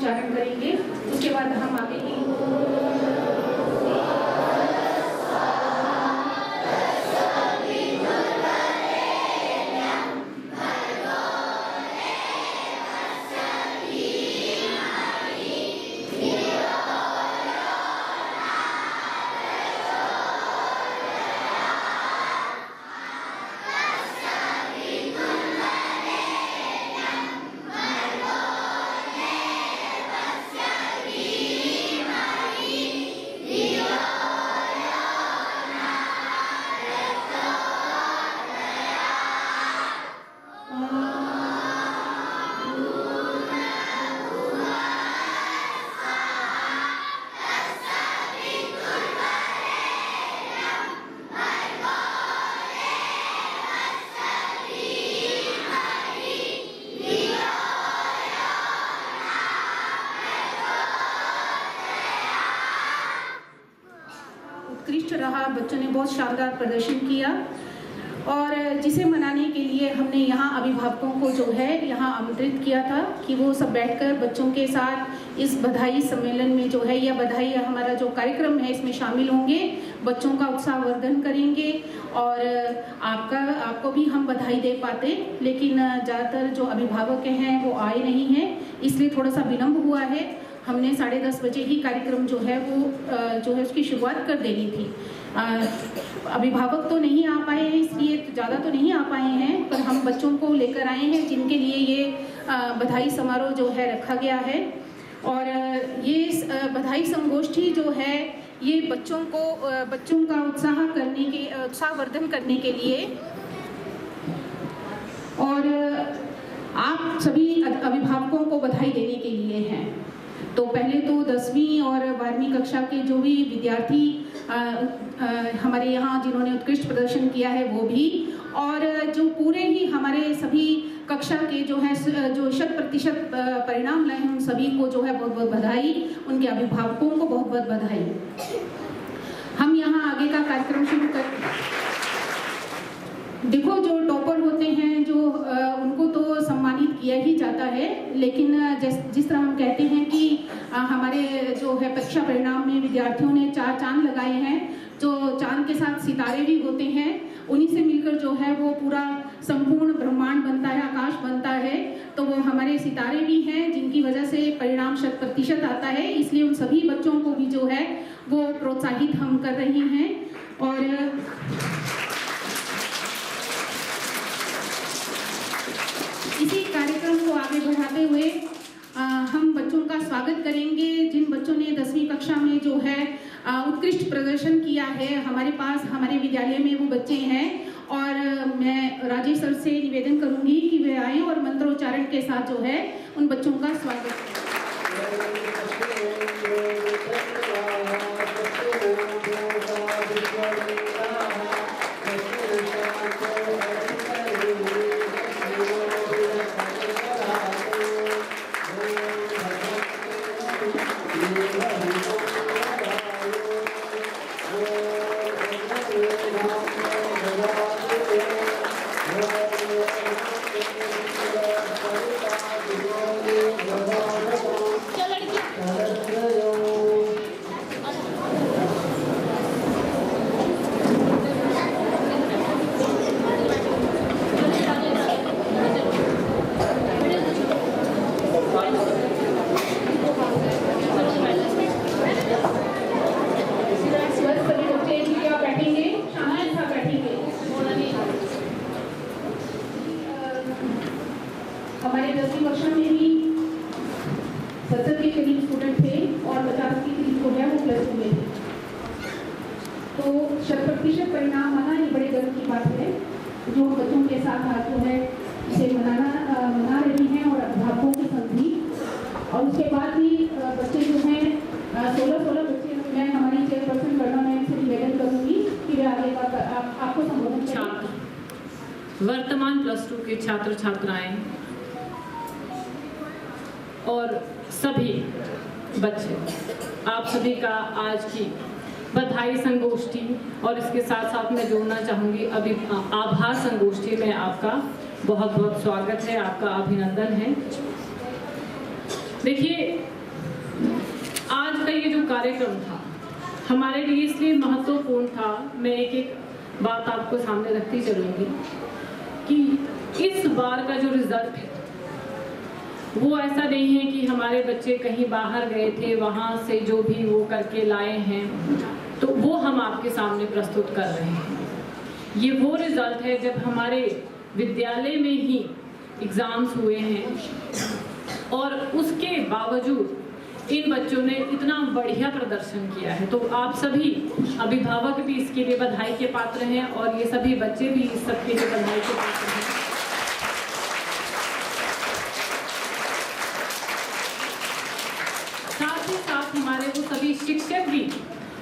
उच्चारण करेंगे। उसके बाद हम आगे की उत्कृष्ट रहा। बच्चों ने बहुत शानदार प्रदर्शन किया और जिसे मनाने के लिए हमने यहाँ अभिभावकों को जो है यहाँ आमंत्रित किया था कि वो सब बैठकर बच्चों के साथ इस बधाई सम्मेलन में जो है या बधाई हमारा जो कार्यक्रम है इसमें शामिल होंगे, बच्चों का उत्साहवर्धन करेंगे और आपको भी हम बधाई दे पाते, लेकिन ज़्यादातर जो अभिभावक हैं वो आए नहीं हैं, इसलिए थोड़ा सा विलम्ब हुआ है। हमने 10:30 बजे ही कार्यक्रम जो है वो जो है उसकी शुरुआत कर देनी थी। अभिभावक तो नहीं आ पाए हैं, इसलिए ज़्यादा तो नहीं आ पाए हैं, पर हम बच्चों को लेकर आए हैं जिनके लिए ये बधाई समारोह जो है रखा गया है। और ये बधाई संगोष्ठी जो है ये बच्चों का उत्साहवर्धन करने के लिए और आप सभी अभिभावकों को बधाई देने के लिए हैं। तो पहले तो 10वीं और 12वीं कक्षा के जो भी विद्यार्थी हमारे यहाँ जिन्होंने उत्कृष्ट प्रदर्शन किया है वो भी, और जो पूरे ही हमारे सभी कक्षा के जो है जो 100% परिणाम लाए हैं उन सभी को जो है बहुत बहुत बधाई, उनके अभिभावकों को बहुत बहुत बधाई। हम यहाँ आगे का कार्यक्रम शुरू कर देखो, जो टॉपर होते हैं जो उनको तो सम्मानित किया ही जाता है, लेकिन जिस तरह हम कहते हैं कि हमारे जो है परीक्षा परिणाम में विद्यार्थियों ने 4 चांद लगाए हैं, जो चांद के साथ सितारे भी होते हैं, उन्हीं से मिलकर जो है वो पूरा संपूर्ण ब्रह्मांड बनता है, आकाश बनता है। तो वो हमारे सितारे भी हैं जिनकी वजह से परिणाम 100% आता है, इसलिए उन सभी बच्चों को भी जो है वो प्रोत्साहित हम कर रहे हैं। और इसी कार्यक्रम को आगे बढ़ाते हुए हम बच्चों का स्वागत करेंगे जिन बच्चों ने 10वीं कक्षा में जो है उत्कृष्ट प्रदर्शन किया है। हमारे पास हमारे विद्यालय में वो बच्चे हैं और मैं राजेश सर से निवेदन करूंगी कि वे आएं और मंत्रोच्चारण के साथ जो है उन बच्चों का स्वागत करें। हमारे 10वीं कक्षा में भी 70 के करीब स्टूडेंट थे और 50 के करीब जो है वो +2 में थे। तो 100% परिणाम आना ये बड़े गर्व की बात है, जो बच्चों के साथ आज जो है इसे मना रही हैं और अभिभावकों के संग भी। और उसके बाद भी बच्चे जो हैं 16 बच्चे, मैं हमारी चेयरपर्सन गणना मैम से निवेदन करूँगी कि वे आगे आपको संबोधन करें। वर्तमान +2 के छात्र छात्राएं और सभी बच्चे, आप सभी का आज की बधाई संगोष्ठी और इसके साथ साथ मैं जोड़ना चाहूँगी अभी आभार संगोष्ठी में आपका बहुत बहुत स्वागत है, आपका अभिनंदन है। देखिए, जो कार्यक्रम था हमारे लिए इसलिए महत्वपूर्ण था, मैं एक एक बात आपको सामने रखती चलूँगी कि इस बार का जो रिजल्ट है वो ऐसा नहीं है कि हमारे बच्चे कहीं बाहर गए थे, वहाँ से जो भी वो करके लाए हैं तो वो हम आपके सामने प्रस्तुत कर रहे हैं। ये वो रिजल्ट है जब हमारे विद्यालय में ही एग्ज़ाम्स हुए हैं और उसके बावजूद इन बच्चों ने इतना बढ़िया प्रदर्शन किया है। तो आप सभी अभिभावक भी इसके लिए बधाई के पात्र हैं और ये सभी बच्चे भी इस सबके लिए बधाई के पात्र हैं। साथ ही साथ हमारे वो सभी शिक्षक भी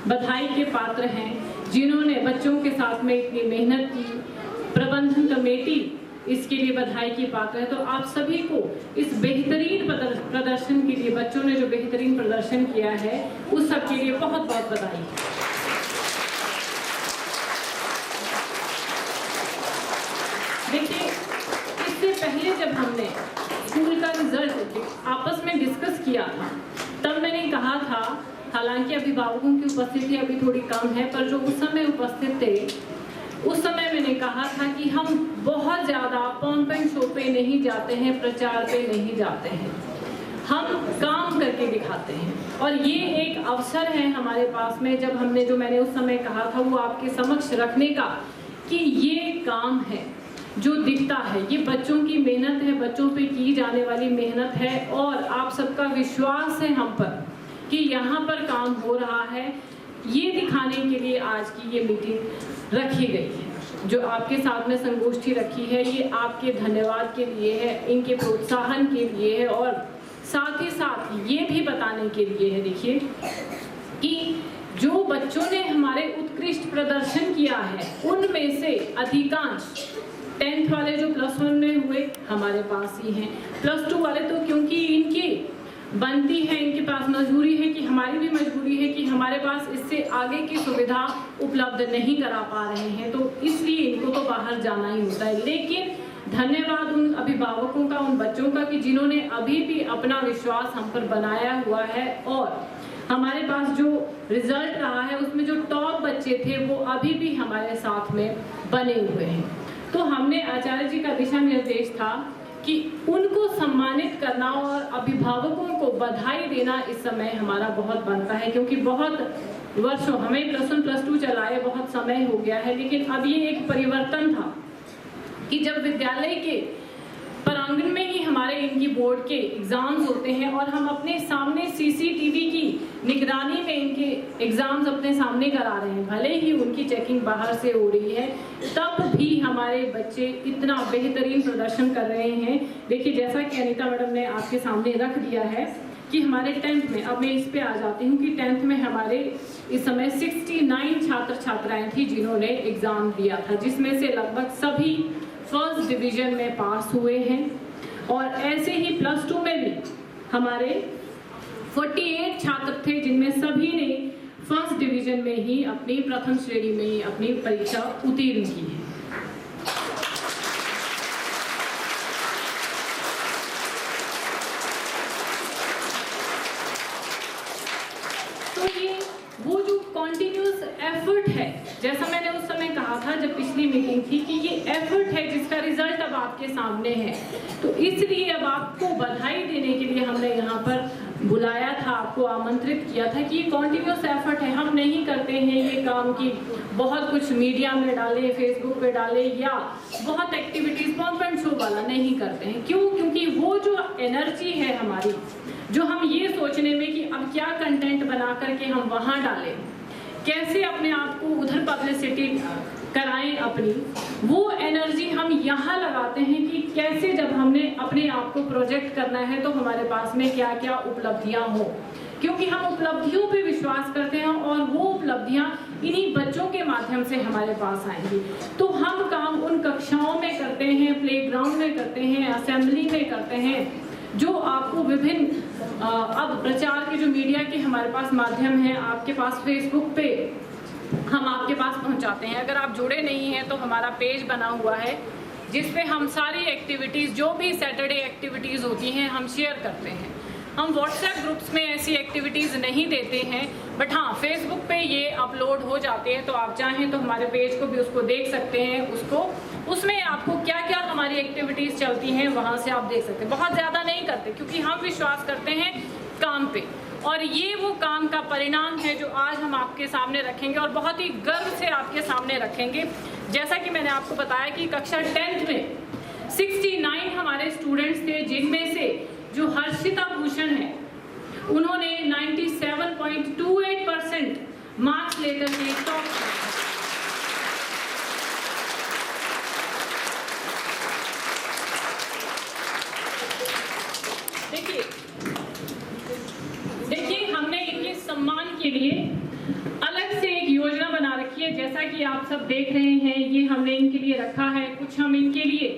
बधाई के पात्र हैं जिन्होंने बच्चों के साथ में इतनी मेहनत की। प्रबंधन कमेटी इसके लिए बधाई की पात्र है। तो आप सभी को इस बेहतरीन प्रदर्शन के लिए, बच्चों ने जो बेहतरीन प्रदर्शन किया है उस सब के लिए बहुत बहुत बधाई। देखिए, इससे पहले जब हमने स्कूल का रिजल्ट आपस में डिस्कस किया था तब मैंने कहा था, हालांकि अभिभावकों की उपस्थिति अभी थोड़ी कम है, पर जो उस समय उपस्थित थे उस समय मैंने कहा था कि हम बहुत ज़्यादा पॉम्प एंड शो पे नहीं जाते हैं, प्रचार पे नहीं जाते हैं, हम काम करके दिखाते हैं। और ये एक अवसर है हमारे पास में, जब हमने जो मैंने उस समय कहा था वो आपके समक्ष रखने का कि ये काम है जो दिखता है, ये बच्चों की मेहनत है, बच्चों पे की जाने वाली मेहनत है और आप सबका विश्वास है हम पर कि यहाँ पर काम हो रहा है। ये दिखाने के लिए आज की ये मीटिंग रखी गई है, जो आपके साथ में संगोष्ठी रखी है, ये आपके धन्यवाद के लिए है, इनके प्रोत्साहन के लिए है और साथ ही साथ ये भी बताने के लिए है, देखिए कि जो बच्चों ने हमारे उत्कृष्ट प्रदर्शन किया है उनमें से अधिकांश 10th वाले जो +1 में हुए हमारे पास ही हैं, +2 वाले तो क्योंकि इनकी बनती है, इनके पास मजबूरी है कि हमारी भी मजबूरी है कि हमारे पास इससे आगे की सुविधा उपलब्ध नहीं करा पा रहे हैं, तो इसलिए इनको तो बाहर जाना ही होता है। लेकिन धन्यवाद उन अभिभावकों का, उन बच्चों का कि जिन्होंने अभी भी अपना विश्वास हम पर बनाया हुआ है और हमारे पास जो रिजल्ट रहा है उसमें जो टॉप बच्चे थे वो अभी भी हमारे साथ में बने हुए हैं। तो हमने आचार्य जी का दिशा निर्देश था कि उनको सम्मानित करना और अभिभावकों को बधाई देना इस समय हमारा बहुत बनता है, क्योंकि बहुत वर्षों हमें +1 +2 चलाए बहुत समय हो गया है, लेकिन अब ये एक परिवर्तन था कि जब विद्यालय के प्रांगण में ही हमारे इनकी बोर्ड के एग्जाम्स होते हैं और हम अपने सामने CCTV की निगरानी में इनके एग्जाम्स अपने सामने करा रहे हैं, भले ही उनकी चेकिंग बाहर से हो रही है, तब भी हमारे बच्चे इतना बेहतरीन प्रदर्शन कर रहे हैं। देखिए, जैसा कि अनीता मैडम ने आपके सामने रख दिया है कि हमारे 10th में, अब मैं इस पे आ जाती हूँ कि 10th में हमारे इस समय 69 छात्र छात्राएं थी जिन्होंने एग्जाम दिया था, जिसमें से लगभग सभी फर्स्ट डिवीजन में पास हुए हैं। और ऐसे ही +2 में भी हमारे 48 छात्र थे जिनमें सभी ने फर्स्ट डिवीजन में ही अपनी प्रथम श्रेणी में ही अपनी परीक्षा उत्तीर्ण की है। तो ये वो जो कॉन्टिन्यूस एफर्ट है, जैसा मैंने उस समय कहा था जब पिछली मीटिंग थी कि ये एफर्ट है जिसका रिजल्ट अब आपके सामने है, तो इसलिए अब आपको बधाई देने के लिए हमने यहाँ पर बुलाया था, आपको आमंत्रित किया था कि ये कॉन्टिन्यूस एफर्ट है। हम नहीं करते हैं ये काम कि बहुत कुछ मीडिया में डाले, फेसबुक पे डाले या बहुत एक्टिविटीज पॉम्प एंड शो वाला नहीं करते हैं। क्यों? क्योंकि वो जो एनर्जी है हमारी, जो हम ये सोचने में कि अब क्या कंटेंट बना करके हम वहाँ डालें, कैसे अपने आप को उधर पब्लिसिटी कराएं अपनी, वो एनर्जी हम यहाँ लगाते हैं कि कैसे जब हमने अपने आप को प्रोजेक्ट करना है तो हमारे पास में क्या क्या उपलब्धियाँ हो, क्योंकि हम उपलब्धियों पे विश्वास करते हैं और वो उपलब्धियाँ इन्हीं बच्चों के माध्यम से हमारे पास आएंगी। तो हम काम उन कक्षाओं में करते हैं, प्लेग्राउंड में करते हैं, असेंबली में करते हैं, जो आपको विभिन्न अब प्रचार के जो मीडिया के हमारे पास माध्यम है, आपके पास फेसबुक पे हम आपके पास पहुंचाते हैं। अगर आप जुड़े नहीं हैं तो हमारा पेज बना हुआ है जिस पे हम सारी एक्टिविटीज़, जो भी सैटरडे एक्टिविटीज़ होती हैं, हम शेयर करते हैं। हम व्हाट्सएप ग्रुप्स में ऐसी एक्टिविटीज़ नहीं देते हैं, बट हाँ फेसबुक पे ये अपलोड हो जाते हैं, तो आप चाहें तो हमारे पेज को भी उसको देख सकते हैं। उसमें आपको क्या क्या हमारी एक्टिविटीज़ चलती हैं वहाँ से आप देख सकते हैं। बहुत ज़्यादा नहीं करते क्योंकि हम विश्वास करते हैं काम पे, और ये वो काम का परिणाम है जो आज हम आपके सामने रखेंगे और बहुत ही गर्व से आपके सामने रखेंगे। जैसा कि मैंने आपको बताया कि कक्षा 10th में 69 हमारे स्टूडेंट्स थे, जिनमें से जो हर्षिता भूषण है उन्होंने 97.28% मार्क्स लेकर के टॉप। देखिए हमने इनके सम्मान के लिए अलग से एक योजना बना रखी है। जैसा कि आप सब देख रहे हैं, ये हमने इनके लिए रखा है। कुछ हम इनके लिए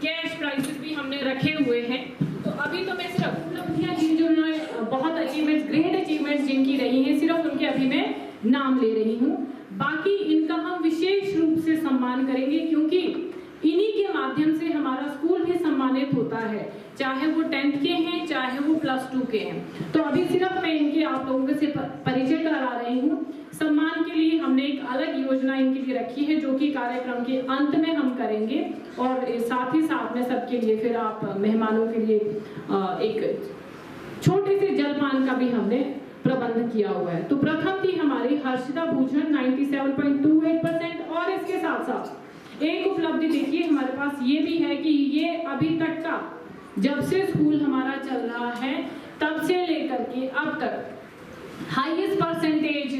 कैश प्राइजेस भी हमने रखे हुए हैं। तो अभी तो मैं सिर्फ उपलब्धियां जो उन्होंने बहुत अचीवमेंट्स, ग्रेट अचीवमेंट्स जिनकी रही हैं, सिर्फ उनके अभी मैं नाम ले रही हूँ। बाकी इनका हम विशेष रूप से सम्मान करेंगे क्योंकि इन्हीं के माध्यम से हमारा स्कूल भी सम्मानित होता है, चाहे वो 10th के हैं चाहे वो +2 के हैं। तो अभी सिर्फ मैं इनके आप लोगों से परिचय करा रही हूँ। सम्मान के लिए हमने एक अलग योजना इनके लिए रखी है जो कि कार्यक्रम के अंत में हम करेंगे, और साथ ही साथ में सबके लिए फिर आप मेहमानों के लिए एक छोटे से जलपान का भी हमने प्रबंध किया हुआ है। तो प्रथम थी हमारी हर्षिता भूषण 97.28%, और इसके साथ साथ एक उपलब्धि देखिए हमारे पास ये भी है कि ये अभी तक का, जब से स्कूल हमारा चल रहा है तब से लेकर के अब तक हाईएस्ट परसेंटेज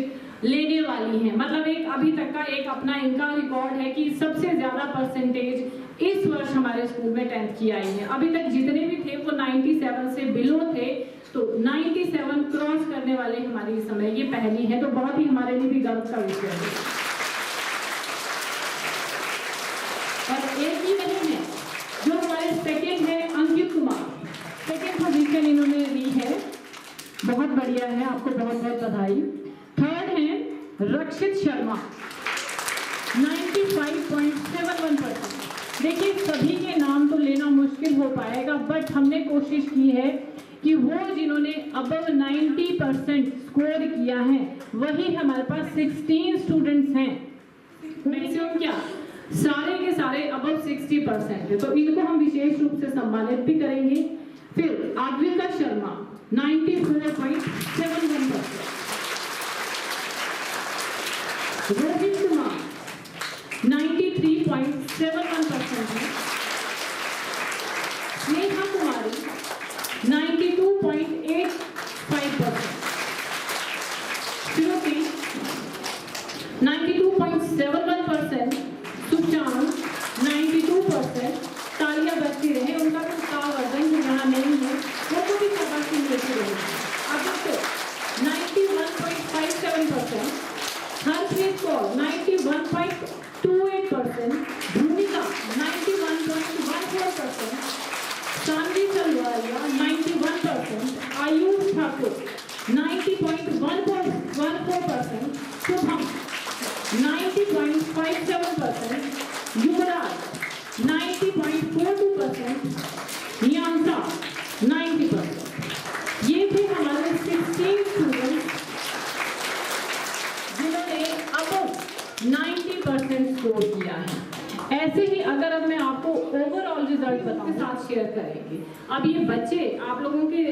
लेने वाली है। मतलब एक अभी तक का एक अपना इनका रिकॉर्ड है कि सबसे ज्यादा परसेंटेज इस वर्ष हमारे स्कूल में 10th की आई है। अभी तक जितने भी थे वो 97 से बिलो थे, तो 97 क्रॉस करने वाले हमारी इस समय ये पहली है। तो बहुत ही हमारे लिए भी गर्व का विषय है। और एक ही नहीं है, जो हमारे सेकेंड है अंकित कुमार, सेकेंड पोजीशन इन्होंने ली है, बहुत बढ़िया है, आपको बहुत बहुत बधाई। थर्ड है रक्षित शर्मा 95.71%। देखिए सभी के नाम तो लेना मुश्किल हो पाएगा, बट हमने कोशिश की है कि वो जिन्होंने अबव 90% स्कोर किया है वही हमारे पास 16 स्टूडेंट्स हैं। मैक्सिमम क्या सारे के सारे अबव 60% है, तो इनको हम विशेष रूप से सम्मानित भी करेंगे। फिर आद्विका शर्मा 94.71%, रोहित कुमार 93.71% है, स्नेहा कुमारी 92.85%, श्रुति 92.71%, सुशांत 92%। तालियां बजती रहे, उनका तो वर्धन जो यहाँ नहीं है वो तो भी शाबाशी मिलती रहे। आदित्य 91.57%, हरप्रीत कौर 91.28%, भूमिका 91.14%, चांदी चलवालिया 91%, आयुष ठाकुर 90.14%, शुभम 90.57%, युवराज 90.42%, नियांसा 90%। ये थे हमारे 16 स्टूडेंट्स जिन्होंने अब 90% स्कोर किया है। ऐसे ही अगर अब मैं आपको ओवरऑल रिजल्ट बताऊं, साथ शेयर करेंगे। अब ये बच्चे आप लोगों के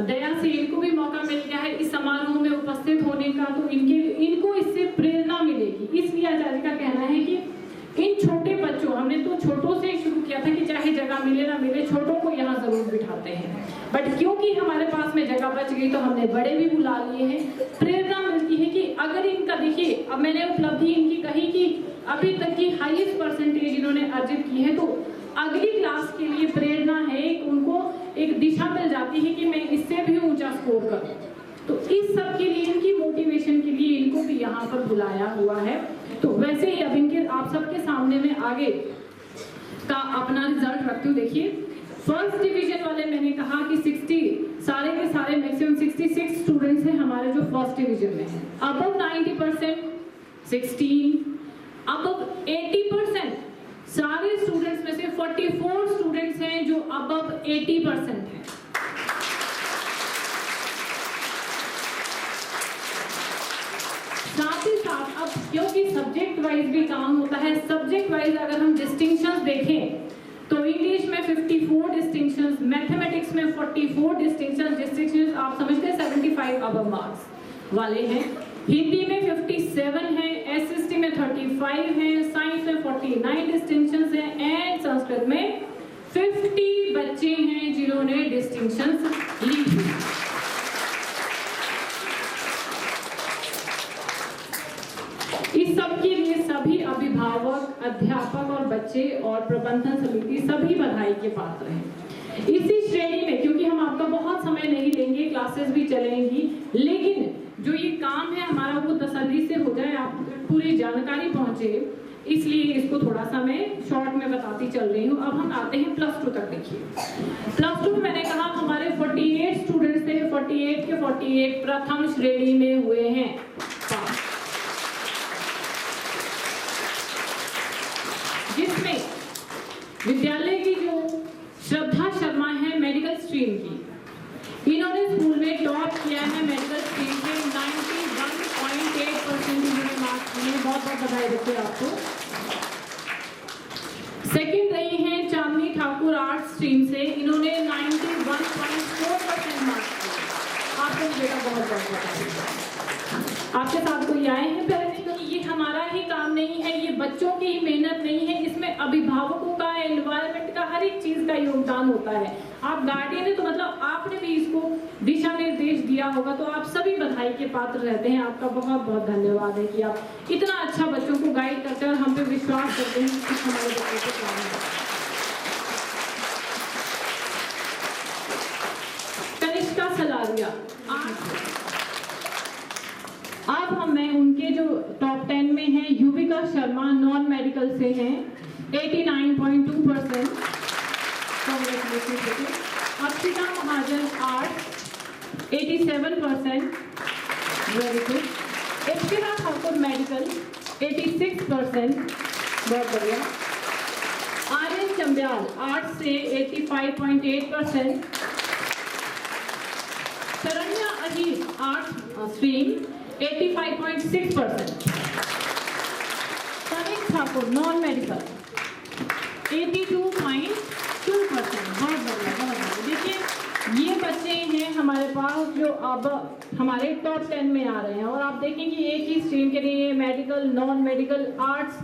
दया से इनको भी मौका मिल गया है इस समारोह में उपस्थित होने का, तो इनको इससे प्रेरणा मिलेगी। इसलिए आचार्य का कहना है कि इन छोटे बच्चों, हमने तो छोटों से शुरू किया था कि चाहे जगह मिले ना मिले छोटों को यहाँ जरूर बिठाते हैं, बट क्योंकि हमारे पास में जगह बच गई तो हमने बड़े भी बुला लिए हैं। प्रेरणा मिलती है कि अगर इनका, देखिए अब मैंने उपलब्धि इनकी कही कि अभी तक की हाईएस्ट परसेंटेज इन्होंने अर्जित की है, तो अगली क्लास के लिए प्रेरणा है, उनको एक दिशा मिल जाती है कि मैं इससे भी ऊंचा स्कोर करूं। तो इस सब के लिए, इनकी मोटिवेशन के लिए इनको भी यहाँ पर बुलाया हुआ है। तो वैसे ही अब इनके आप सबके सामने में आगे का अपना रिजल्ट रखती हूँ। देखिए फर्स्ट डिवीजन वाले मैंने कहा कि 60 सारे के सारे मैक्सिमम 66 स्टूडेंट्स हैं हमारे जो फर्स्ट डिवीजन में हैं। अबव 90% 16, अबव 80% सारे स्टूडेंट्स में से 44 स्टूडेंट्स हैं जो अबव 80% हैं। क्योंकि सब्जेक्ट वाइज भी काम होता है। सब्जेक्ट वाइज अगर हम डिस्टिंक्शंस देखें तो इंग्लिश में 54 डिस्टिंक्शंस, मैथमेटिक्स में 44 डिस्टिंक्शंस आप समझते हैं 75 अबव मार्क्स वाले हैं। हिंदी में 57 है, एसएसटी में 35 है, साइंस में 49 डिस्टिंक्शंस हैं एंड संस्कृत में 50 बच्चे हैं जिन्होंने डिस्टिंक्शंस ली थी। इस सब के लिए सभी अभिभावक, अध्यापक और बच्चे और प्रबंधन समिति सभी बधाई के पात्र हैं। इसी श्रेणी में, क्योंकि हम आपका बहुत समय नहीं लेंगे, क्लासेस भी चलेंगी, लेकिन जो ये काम है हमारा वो तसल्ली से हो जाए, आपको पूरी जानकारी पहुंचे, इसलिए इसको थोड़ा सा मैं शॉर्ट में बताती चल रही हूँ। अब हम आते हैं +2 तक। देखिए +2 में मैंने कहा हमारे 48 स्टूडेंट्स थे, 48 के 48 प्रथम श्रेणी में हुए हैं पास, जिसमें विद्यालय की जो श्रद्धा शर्मा है मेडिकल स्ट्रीम की, इन्होंने स्कूल में टॉप किया है मेडिकल स्ट्रीम में 91.8% इन्होंने मार्क्स लिए। बहुत बहुत बधाई देते हैं आपको। सेकंड रही हैं चांदनी ठाकुर आर्ट्स स्ट्रीम से, इन्होंने 91.4% मार्क्स लिए। आपको बेटा बहुत बहुत बधाई। आपके साथ कोई आए हैं पेरेंट्स? ये हमारा ही काम नहीं है, ये बच्चों की ही मेहनत नहीं है, इसमें अभिभावकों का, एनवायरनमेंट का, हर एक चीज का योगदान होता है। आप गार्डियन है तो मतलब आपने भी इसको दिशा निर्देश दिया होगा, तो आप सभी बधाई के पात्र रहते हैं। आपका बहुत बहुत धन्यवाद है कि आप इतना अच्छा बच्चों को गाइड करते हैं और हम पे विश्वास करते हैं कि हमारे बच्चों को क्या है। कनिष्का सलारिया, अब मैं उनके जो टॉप 10 में हैं, युविका शर्मा नॉन मेडिकल से हैं, 89.2%। Akshita Mahajan arts 87%, very good. Akshita Thakur medical 86%, बहुत बढ़िया। आर्यन चंब्याल आर्ट्स से 85.8%। Sharanya Ahir arts stream 85.6%। Tanik Thakur non medical 82.2%। बहुत बढ़िया। देखिए ये बच्चे हैं हमारे पास जो अब हमारे टॉप 10 में आ रहे हैं, और आप देखेंगे एक ही स्ट्रीम के लिए मेडिकल, नॉन मेडिकल, आर्ट्स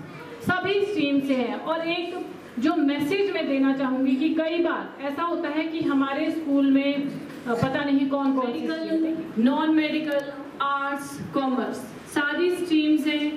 सभी स्ट्रीम से हैं। और एक जो मैसेज मैं देना चाहूँगी कि कई बार ऐसा होता है कि हमारे स्कूल में पता नहीं कौन कौन medical, non medical, arts, commerce सारी स्ट्रीम्स हैं,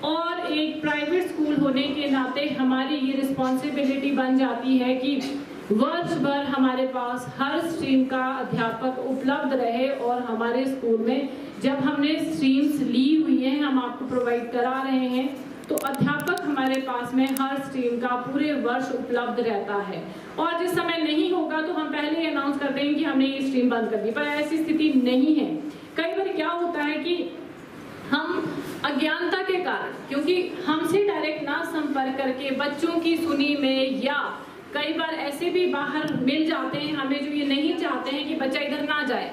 और एक प्राइवेट स्कूल होने के नाते हमारी ये रिस्पॉन्सिबिलिटी बन जाती है कि वर्ष भर हमारे पास हर स्ट्रीम का अध्यापक उपलब्ध रहे। और हमारे स्कूल में जब हमने स्ट्रीम्स ली हुई हैं, हम आपको प्रोवाइड करा रहे हैं, तो अध्यापक हमारे पास में हर स्ट्रीम का पूरे वर्ष उपलब्ध रहता है। और जिस समय नहीं होगा तो हम पहले ही अनाउंस कर देंगे कि हमने ये स्ट्रीम बंद कर दी, पर ऐसी स्थिति नहीं है। कई बार क्या होता है कि हम अज्ञानता के कारण, क्योंकि हमसे डायरेक्ट ना संपर्क करके बच्चों की सुनी में, या कई बार ऐसे भी बाहर मिल जाते हैं हमें जो ये नहीं चाहते हैं कि बच्चा इधर ना जाए,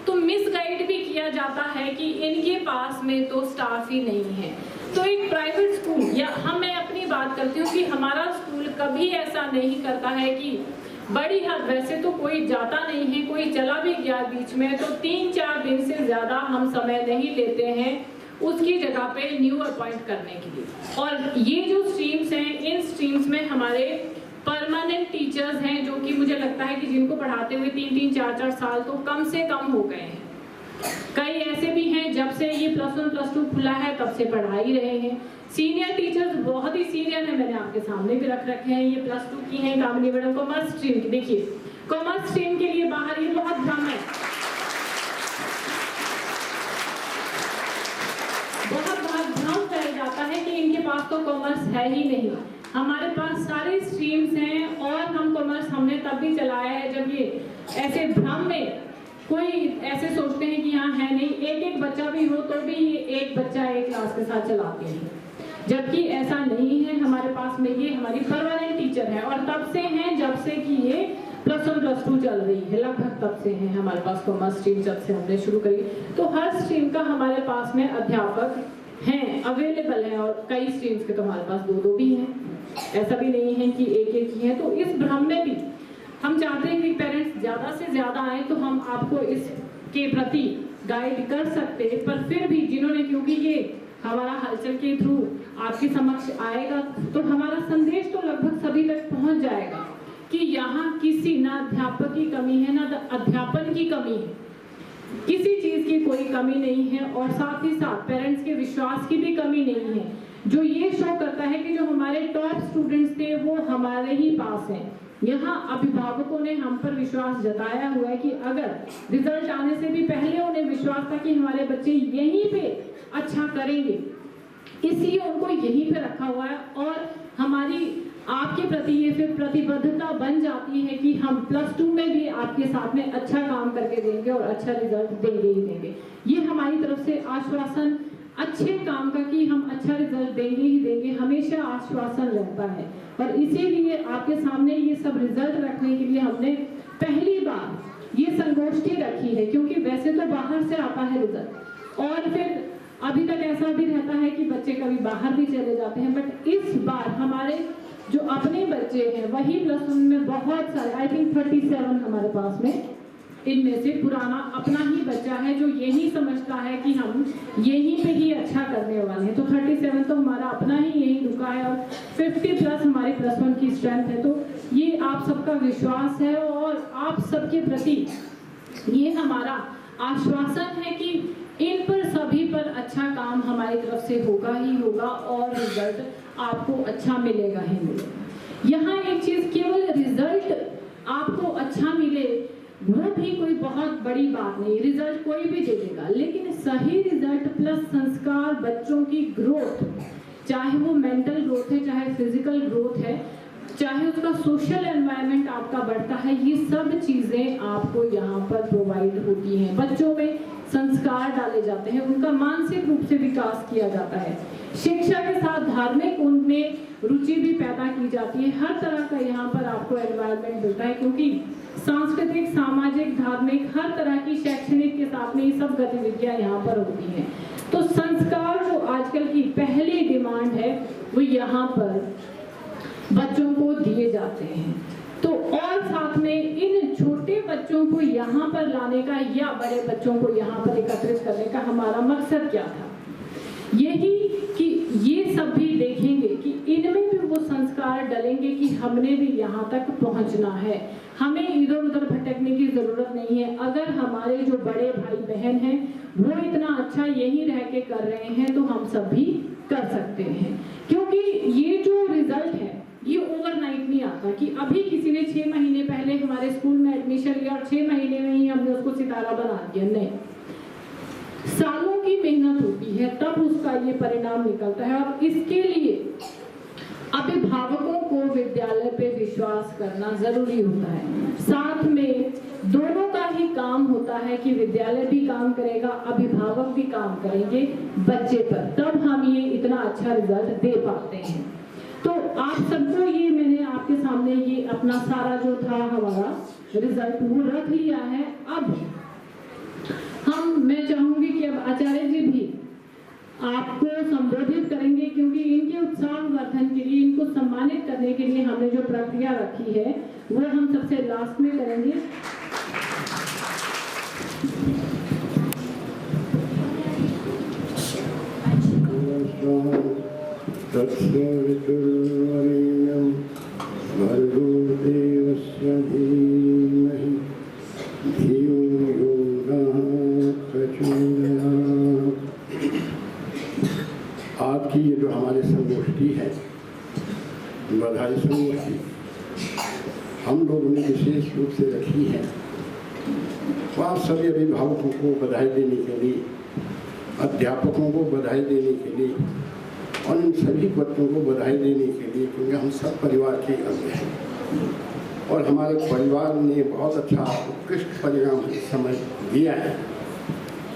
तो मिसगाइड भी किया जाता है कि इनके पास में तो स्टाफ ही नहीं है। तो एक प्राइवेट स्कूल, या मैं अपनी बात करती हूँ कि हमारा स्कूल कभी ऐसा नहीं करता है कि बड़ी हद, वैसे तो कोई जाता नहीं है, कोई चला भी गया बीच में तो 3-4 दिन से ज़्यादा हम समय नहीं लेते हैं उसकी जगह पे न्यू अपॉइंट करने के लिए। और ये जो स्ट्रीम्स हैं, इन स्ट्रीम्स में हमारे परमानेंट टीचर्स हैं, जो कि मुझे लगता है कि जिनको पढ़ाते हुए 3-3, 4-4 साल तो कम से कम हो गए हैं। कई ऐसे भी हैं जब से ये +1 +2 खुला है तब से पढ़ा ही रहे हैं। सीनियर टीचर्स बहुत ही सीनियर है, मैंने आपके सामने भी रख रखे हैं। ये +2 की हैं, कामिनी मैडम कॉमर्स स्ट्रीम की। देखिए कॉमर्स स्ट्रीम के लिए बाहर ये बहुत भ्रम है, बहुत भ्रम फैल जाता है कि इनके पास तो कॉमर्स है ही नहीं। हमारे पास सारे स्ट्रीम्स हैं, और हम कॉमर्स हमने तब भी चलाया है जब ये ऐसे भ्रम में कोई ऐसे सोचते हैं कि यहाँ है नहीं, एक बच्चा भी हो तो भी ये एक बच्चा एक क्लास के साथ चलाते हैं, जबकि ऐसा नहीं है। हमारे पास में ये हमारी परमानेंट टीचर है, और तब से हैं जब से कि ये +1 +2 चल रही है, लगभग तब से हैं हमारे पास कॉमर्स स्ट्रीम जब से हमने शुरू करी। तो हर स्ट्रीम का हमारे पास में अध्यापक हैं, अवेलेबल हैं, और कई स्ट्रीम्स के तो हमारे पास 2-2 भी हैं, ऐसा भी नहीं है कि एक ही है। तो इस भ्रम में भी हम चाहते हैं कि पेरेंट्स ज़्यादा से ज़्यादा आए तो हम आपको इसके प्रति गाइड कर सकते हैं। पर फिर भी जिन्होंने, क्योंकि ये हमारा हलचल के थ्रू आपके समक्ष आएगा तो हमारा संदेश तो लगभग सभी तक पहुंच जाएगा कि यहाँ किसी ना अध्यापक की कमी है, ना अध्यापन की कमी है, किसी चीज की कोई कमी नहीं है, और साथ ही साथ पेरेंट्स के विश्वास की भी कमी नहीं है, जो ये शो करता है कि जो हमारे टॉप स्टूडेंट्स थे वो हमारे ही पास हैं। यहाँ अभिभावकों ने हम पर विश्वास जताया हुआ है कि अगर रिजल्ट आने से भी पहले उन्हें विश्वास था कि हमारे बच्चे यहीं पे अच्छा करेंगे, इसलिए उनको यहीं पे रखा हुआ है। और हमारी आपके प्रति ये फिर प्रतिबद्धता बन जाती है कि हम +2 में भी आपके साथ में अच्छा काम करके देंगे और अच्छा रिजल्ट देंगे ही देंगे। ये हमारी तरफ से आश्वासन अच्छे काम का कि हम अच्छा रिजल्ट देंगे ही देंगे, हमेशा आश्वासन रहता है। और इसीलिए आपके सामने ये सब रिजल्ट रखने के लिए हमने पहली बार ये संगोष्ठी रखी है, क्योंकि वैसे तो बाहर से आता है रिजल्ट, और फिर अभी तक ऐसा भी रहता है कि बच्चे कभी बाहर भी चले जाते हैं, बट इस बार हमारे जो अपने बच्चे हैं वही +1 में बहुत सारे, आई थिंक 37 हमारे पास में, इनमें से पुराना अपना ही बच्चा है जो यही समझता है कि हम यहीं पे ही अच्छा करने वाले हैं। तो 37 तो हमारा अपना ही यही रुका है, और 50+ हमारी +1 की स्ट्रेंथ है। तो ये आप सबका विश्वास है और आप सबके प्रति ये हमारा आश्वासन है कि इन पर सभी पर अच्छा काम हमारी तरफ से होगा ही होगा, और रिजल्ट आपको अच्छा मिलेगा ही मिलेगा। यहाँ एक चीज, केवल रिजल्ट आपको अच्छा मिले वो भी कोई बहुत बड़ी बात नहीं, रिजल्ट कोई भी दे देगा, लेकिन सही रिजल्ट प्लस संस्कार, बच्चों की ग्रोथ, चाहे वो मेंटल ग्रोथ है, चाहे फिजिकल ग्रोथ है, चाहे उसका सोशल एनवायरनमेंट आपका बढ़ता है, ये सब चीजें आपको यहाँ पर प्रोवाइड होती हैं। बच्चों में संस्कार डाले जाते हैं, उनका मानसिक रूप से विकास किया जाता है, शिक्षा के साथ धार्मिक उनमें रुचि भी पैदा की जाती है। हर तरह का यहाँ पर आपको एनवायरनमेंट मिलता है, क्योंकि सांस्कृतिक, सामाजिक, धार्मिक, हर तरह की शैक्षणिक के साथ में ये सब गतिविधियां यहाँ पर होती हैं। तो संस्कार जो आजकल की पहली डिमांड है वो यहाँ पर बच्चों को दिए जाते हैं। तो और साथ में इन छोटे बच्चों को यहाँ पर लाने का या बड़े बच्चों को यहाँ पर एकत्रित करने का हमारा मकसद क्या था? यही कि ये सब भी देखेंगे कि इनमें भी वो संस्कार डलेंगे कि हमने भी यहाँ तक पहुँचना है, हमें इधर उधर भटकने की जरूरत नहीं है। अगर हमारे जो बड़े भाई बहन हैं वो इतना अच्छा यही रह के कर रहे हैं तो हम सब भी कर सकते हैं। क्योंकि ये जो रिजल्ट है ये ओवरनाइट नहीं आता कि अभी किसी ने 6 महीने पहले हमारे स्कूल में एडमिशन लिया और 6 महीने में ही हमने उसको सितारा बना दिया, नहीं। सालों की मेहनत होती है तब उसका ये परिणाम निकलता है, और इसके लिए अभिभावकों को विद्यालय पे विश्वास करना जरूरी होता है। साथ में दोनों का ही काम होता है कि विद्यालय भी काम करेगा, अभिभावक भी काम करेंगे बच्चे पर, तब हम ये इतना अच्छा रिजल्ट दे पाते हैं। तो आप सबको ये मैंने आपके सामने ये अपना सारा जो था हमारा रिजल्ट वो रख लिया है। अब मैं चाहूंगी कि अब आचार्य जी भी आपको संबोधित करेंगे, क्योंकि इनके उत्साह वर्धन के लिए, इनको सम्मानित करने के लिए हमने जो प्रक्रिया रखी है वो हम सबसे लास्ट में करेंगे। आपकी ये जो हमारी संगोष्ठी है, बधाई संगोष्ठी, हम लोगों ने विशेष रूप से रखी है। तो आप सभी अभिभावकों को बधाई देने के लिए, अध्यापकों को बधाई देने के लिए और इन सभी बच्चों को बधाई देने के लिए, क्योंकि हम सब परिवार के अंग हैं और हमारे परिवार ने बहुत अच्छा उत्कृष्ट परिणाम इस समय दिया है।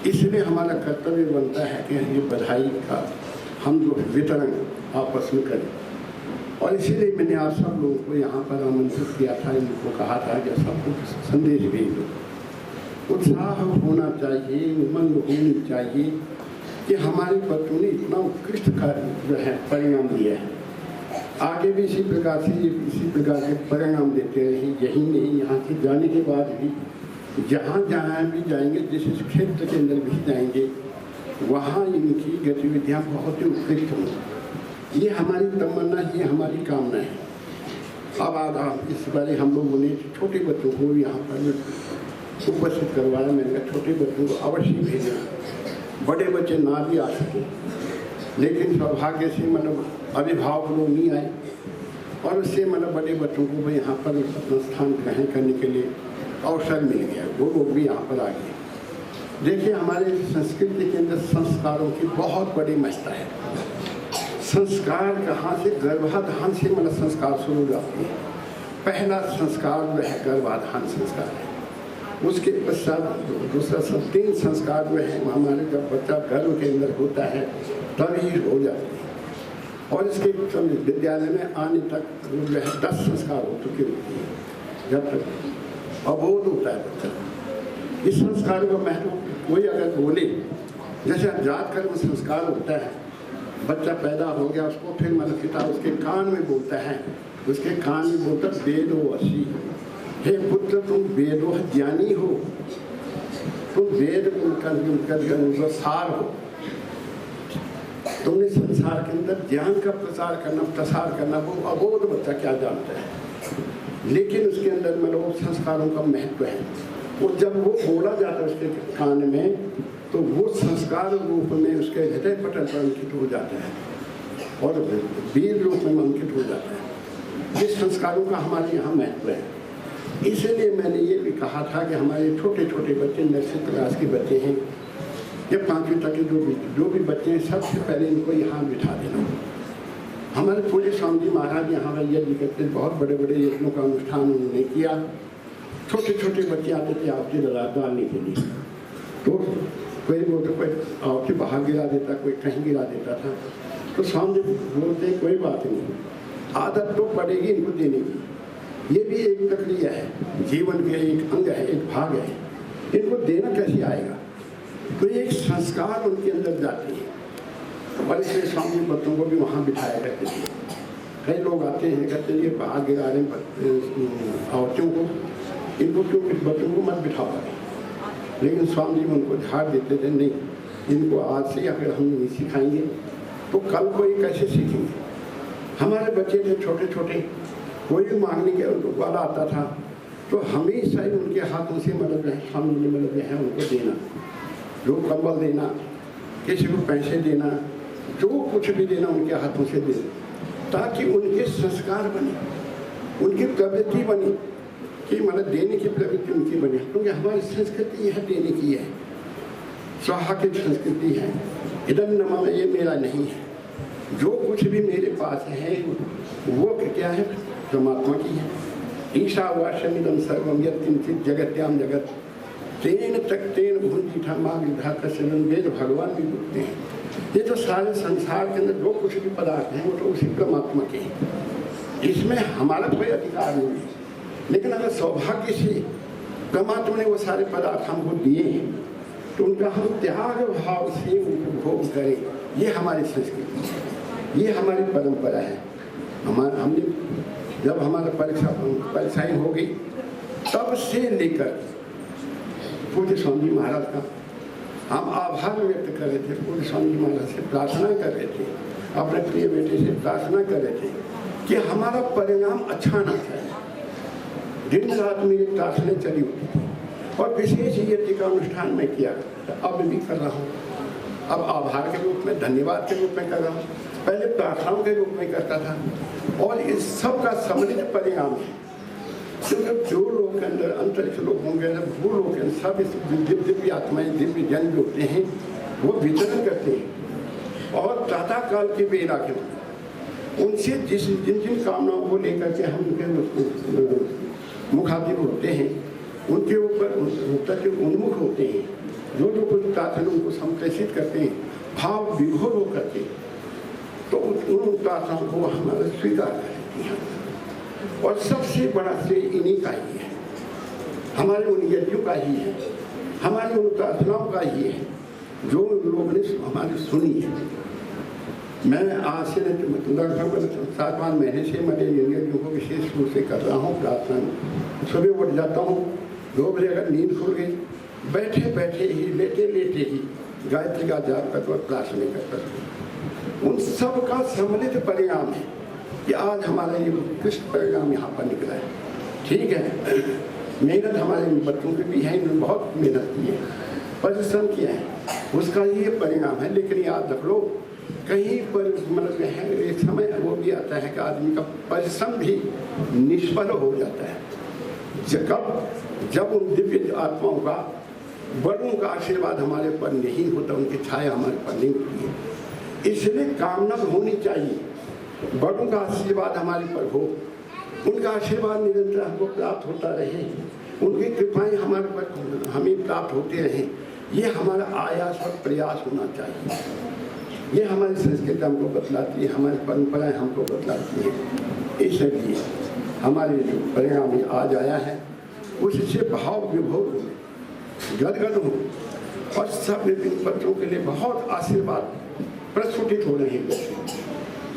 इसलिए हमारा कर्तव्य बनता है कि ये बधाई का हम लोग वितरण आपस में करें, और इसीलिए मैंने आप सब लोगों को यहाँ पर आमंत्रित किया था, इनको कहा था कि सबको संदेश भेज दो। उत्साह होना चाहिए, उमंग होनी चाहिए, कि हमारे बच्चों ने इतना उत्कृष्ट कार्य जो है परिणाम दिया है। आगे भी इसी प्रकार के परिणाम देते रहे। यही नहीं, यहाँ से जाने के बाद भी जहाँ भी जाएंगे, जिस क्षेत्र के अंदर भी जाएंगे, वहाँ इनकी गतिविधियाँ बहुत ही उत्कृष्ट हों। ये हमारी तमन्ना, ये हमारी कामना है। अब आधा इस बारे हम लोगों ने छोटे बच्चों को यहाँ पर उपस्थित करवाया। मैंने कहा छोटे बच्चों को अवश्य भेजना, बड़े बच्चे ना भी आ सके, लेकिन सौभाग्य से मतलब अभिभावक लोग नहीं आए और उससे मतलब बड़े बच्चों को भी यहाँ पर अपना स्थान ग्रहण करने के लिए अवसर मिल गया, वो लोग भी यहाँ पर आ गए। देखिए, हमारे संस्कृति के अंदर संस्कारों की बहुत बड़ी महत्ता है। संस्कार कहाँ से? गर्भाधान से मतलब संस्कार शुरू हो जाते हैं। पहला संस्कार जो है गर्भाधान संस्कार है, उसके पश्चात दूसरा 3 संस्कार जो है हमारे जब बच्चा गर्भ के अंदर होता है तभी हो जाते हैं, और इसके विद्यालय में आने तक जो है 10 संस्कार हो चुके होते हैं, जब तक अबोध होता है बच्चा। इस संस्कार का महत्व कोई अगर बोले, जैसे जात कर्म संस्कार होता है, बच्चा पैदा हो गया, उसको फिर मतलब पिता उसके कान में बोलता है, उसके कान में बोलता वेदो वसी, हे पुत्र तुम वेदो ज्ञानी हो, तुम वेद का सार हो, तुमने संसार के अंदर ज्ञान का प्रसार करना। वो अबोध बच्चा क्या जानता है, लेकिन उसके अंदर मतलब संस्कारों का महत्व है। और जब वो बोला जाता है उसके कान में, तो वो संस्कार रूप में उसके हृदय पटल पर अंकित हो जाता है और वीर रूप में अंकित हो जाता है। इस संस्कारों का हमारे यहाँ महत्व है। इसलिए मैंने ये भी कहा था कि हमारे छोटे छोटे बच्चे, नर्सरी क्लास के बच्चे हैं या 5वीं तक के जो भी बच्चे हैं, सबसे पहले इनको यहाँ बिठा देना। हमारे पूज्य स्वामी जी महाराज यहाँ यज्ञ करते, बहुत बड़े बड़े यज्ञों का अनुष्ठान उन्होंने किया। छोटे छोटे बच्चे आते थे आवती डालने के लिए, तो कोई बोलते कोई आवती बाहर गिरा देता, कोई कहीं गिरा देता था। तो स्वामी जी बोलते कोई बात नहीं, आदत तो पड़ेगी इनको देने की, ये भी एक प्रक्रिया है, जीवन के एक अंग है, एक भाग है, इनको देना कैसे आएगा? तो एक संस्कार उनके अंदर जाते हैं। और इसलिए स्वामी बच्चों को भी वहाँ बिठाया करते थे। कई लोग आते हैं, कहते हैं ये बाहर गिरा रहे औरतों को, इनको क्यों बच्चों को मत बिठाओ। लेकिन स्वामी जी उनको झाड़ देते थे, नहीं, इनको आज से अगर हम नहीं सिखाएंगे तो कल को ये कैसे सीखेंगे। हमारे बच्चे थे छोटे छोटे, कोई भी मांगने के वाला आता था तो हमेशा ही उनके हाथों से मतलब स्वामी जी मतलब है उनको देना, जो कंबल देना, किसी को पैसे देना, जो कुछ भी देना उनके हाथों से देना, ताकि उनके संस्कार बने, उनकी प्रवृत्ति बनी कि मतलब देने की प्रवृत्ति उनकी बने। क्योंकि हमारी संस्कृति यह देने की है, स्वाहा की संस्कृति है। इदम नमः ये मेरा नहीं है, जो कुछ भी मेरे पास है वो क्या है? परमात्मा की है। ईशावास्यमिदं सर्वं यत्किंचित् जगत्याम जगत तेन तक्तेन भुंजीठा माँ विधा का शरण, वेद भगवान भी बोलते हैं। ये तो सारे संसार के अंदर जो कुछ भी पदार्थ हैं वो तो उसी परमात्मा के हैं, इसमें हमारा कोई अधिकार नहीं है। लेकिन अगर सौभाग्य से परमात्मा ने वो सारे पदार्थ हमको दिए हैं तो उनका हम त्याग भाव से उनको भोग करें, ये हमारी संस्कृति है, ये हमारी परंपरा है। हमने जब हमारा परीक्षाएँ हो गई तब से लेकर पूज्य स्वामी महाराज का हम आभार व्यक्त कर रहे थे, पूज्य स्वामी महाराज से प्रार्थना कर रहे थे, अपने प्रिय बेटे से प्रार्थना कर रहे थे कि हमारा परिणाम अच्छा ना जाए। दिन रात मेरी प्रार्थना चली होती थी और विशेष यज्ञ का अनुष्ठान मैं किया, अब भी कर रहा हूँ। अब आभार के रूप में, धन्यवाद के रूप में कर रहा हूँ, पहले प्रार्थनाओं के रूप में करता था। और इस सब का समृद्ध परिणाम है। सिर्फ जो लोग के अंदर अंतरिक्ष लोग होंगे, भू लोग के अंदर सब इस दिव्य आत्माएं, दिव्य जन जो होते हैं वो विचरण करते हैं और प्रातः काल के बेरा के उनसे जिन जिन कामनाओं को लेकर के हम उनके मुखातिब होते हैं, उनके ऊपर उन्मुख होते हैं, जो कुछ प्रार्थना उनको संप्रेषित करते हैं, भाव विभोर हो करके, तो उन प्रार्थनाओं को हमारा स्वीकार करते हैं। और सबसे बड़ा श्रेय इन्हीं का ही है, हमारे उन यज्ञों का ही है, हमारी उन प्रार्थनाओं का ही है। जो लोगों ने हमारी सुनी है। मैं आज से लगभग 7-8 महीने से मैं इंग्लियों को विशेष रूप से कर रहा हूँ प्रार्थना। सुबह उठ जाता हूँ, 2 बजे अगर नींद खुल गई, बैठे बैठे ही लेटे लेटे ही गायत्री का जाप करता और प्रार्थना करता। उन सब का सम्मिलित परिणाम है कि आज हमारा ये उत्कृष्ट परिणाम यहाँ पर निकला है। ठीक है, मेहनत हमारे बच्चों की भी है, इन्होंने बहुत मेहनत की है, परिश्रम किया है, उसका ये परिणाम है। लेकिन याद रख लो, कहीं पर मतलब है एक समय वो भी आता है कि आदमी का परिश्रम भी निष्फल हो जाता है जब उन दिव्य आत्माओं का, बड़ों का आशीर्वाद हमारे पर नहीं होता, उनकी छाया हमारे पर नहीं होती है। इसलिए कामना होनी चाहिए, बड़ों का आशीर्वाद हमारे पर हो, उनका आशीर्वाद निरंतर हमको प्राप्त होता रहे, उनकी कृपाएं हमारे पर हमें प्राप्त होते रहें, ये हमारा आयास और प्रयास होना चाहिए। ये हमारी संस्कृति हमको बतलाती है, हमारी परंपराएं हमको बतलाती है। इसलिए हमारे जो परिणाम आज आया है उससे भाव विभोर गदगद हो और सब बच्चों के लिए बहुत आशीर्वाद प्रस्फुटित हो रहे हैं।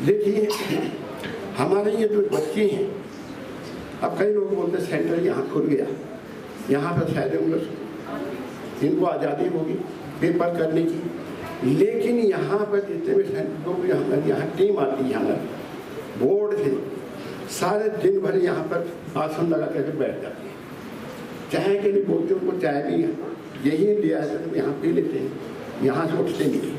देखिए हमारे ये जो बच्चे हैं, अब कई लोग बोलते सेंटर यहाँ खुल गया, यहाँ पर शायद इनको आज़ादी होगी पेपर करने की, लेकिन यहाँ पर जितने भी सेंटर यहाँ टीम आती है, यहाँ बोर्ड से सारे दिन भर यहाँ पर आसन लगा करके बैठ जाते हैं। चाय के लिए बोलते उनको चाय भी यही लिया है तो यहाँ पी लेते हैं, यहाँ से उठते नहीं।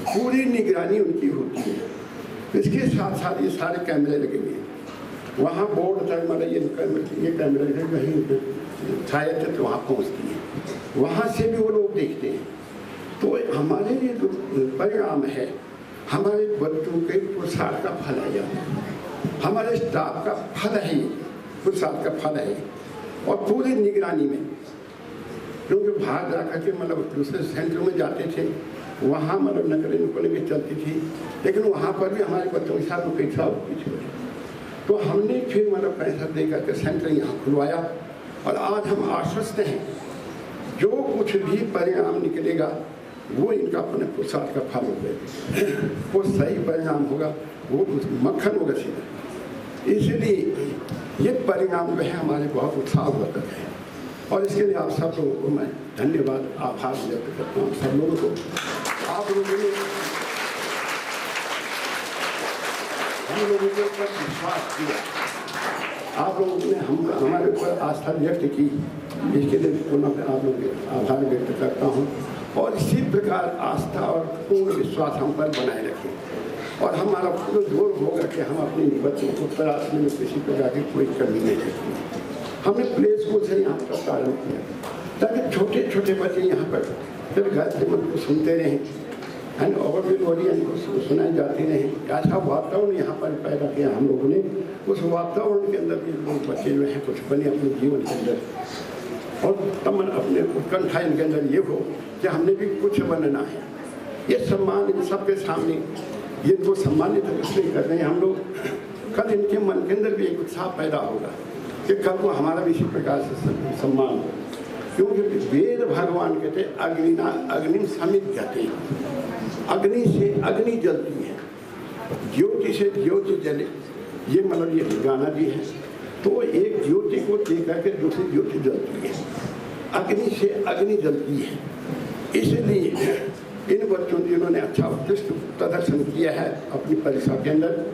पूरी निगरानी उनकी होती है। इसके साथ साथ ये सारे कैमरे लगे हुए हैं, वहाँ बोर्ड तक मतलब ये कैमरे लगे कहीं छाया तो वहाँ पहुँचती है, वहाँ से भी वो लोग देखते हैं। तो हमारे ये जो परिणाम है, हमारे बच्चों के पुरुषार्थ का फल है, हमारे स्टाफ का फल है, पुरुषार्थ का फल है। और पूरी निगरानी में, क्योंकि बाहर जा करके मतलब दूसरे सेंटरों में जाते थे, वहाँ मतलब नकलें नुकलें भी चलती थी, लेकिन वहाँ पर भी हमारे बच्चों के साथ उपेक्षा होती थी। तो हमने फिर मतलब पैसा दे करके सेंटर यहाँ खुलवाया और आज हम आश्वस्त हैं जो कुछ भी परिणाम निकलेगा वो इनका अपने पुरुषार्थ का फल होगा, वो सही परिणाम होगा, वो मक्खन होगा सीधा। इसलिए ये परिणाम जो है हमारे बहुत उत्साहवर्धक है और इसके लिए आप सब लोगों को मैं धन्यवाद आभार व्यक्त करता हूँ। सब लोगों को आप लोगों ने हम लोगों के ऊपर विश्वास किया, आप लोगों ने हमारे ऊपर आस्था व्यक्त की, इसके लिए पुनः आप लोगों के आभार व्यक्त करता हूँ। और इसी प्रकार आस्था और पूर्ण विश्वास हम पर बनाए रखें और हमारा पूरा जोर होगा कि हम अपने बच्चों को तराशने में किसी प्रकार की कोई कमी नहीं रखेंगे। हमने प्ले स्कूल से यहाँ पर प्रारंभ किया ताकि छोटे छोटे बच्चे यहाँ पर फिर गायत्री मंत्र को सुनते रहें, एंड और भी लोरी इनको सुनाई जाती रहे। ऐसा वातावरण यहाँ पर पैदा किया हम लोगों ने, उस वातावरण के अंदर भी लोग बच्चे जो हैं कुछ बने अपने जीवन के अंदर, और तमन अपने उत्कंठा इनके अंदर ये हो कि हमने भी कुछ बनना है। ये सम्मान इन सबके सामने ये इनको सम्मानित इसलिए कर रहे हैं हम लोग, कल इनके मन के अंदर भी एक उत्साह पैदा होगा कि कल को हमारा भी इसी प्रकार से सम्मान हो। क्योंकि वेद भगवान कहते अग्निना अग्निम समित जाते, अग्नि से अग्नि जलती है, ज्योति से ज्योति जले, ये मतलब ये गाना भी है। तो एक ज्योति को देख करके दूसरी ज्योति जलती है, अग्नि से अग्नि जलती है। इसलिए इन बच्चों जिन्होंने अच्छा उत्कृष्ट प्रदर्शन किया है अपनी परीक्षा के अंदर,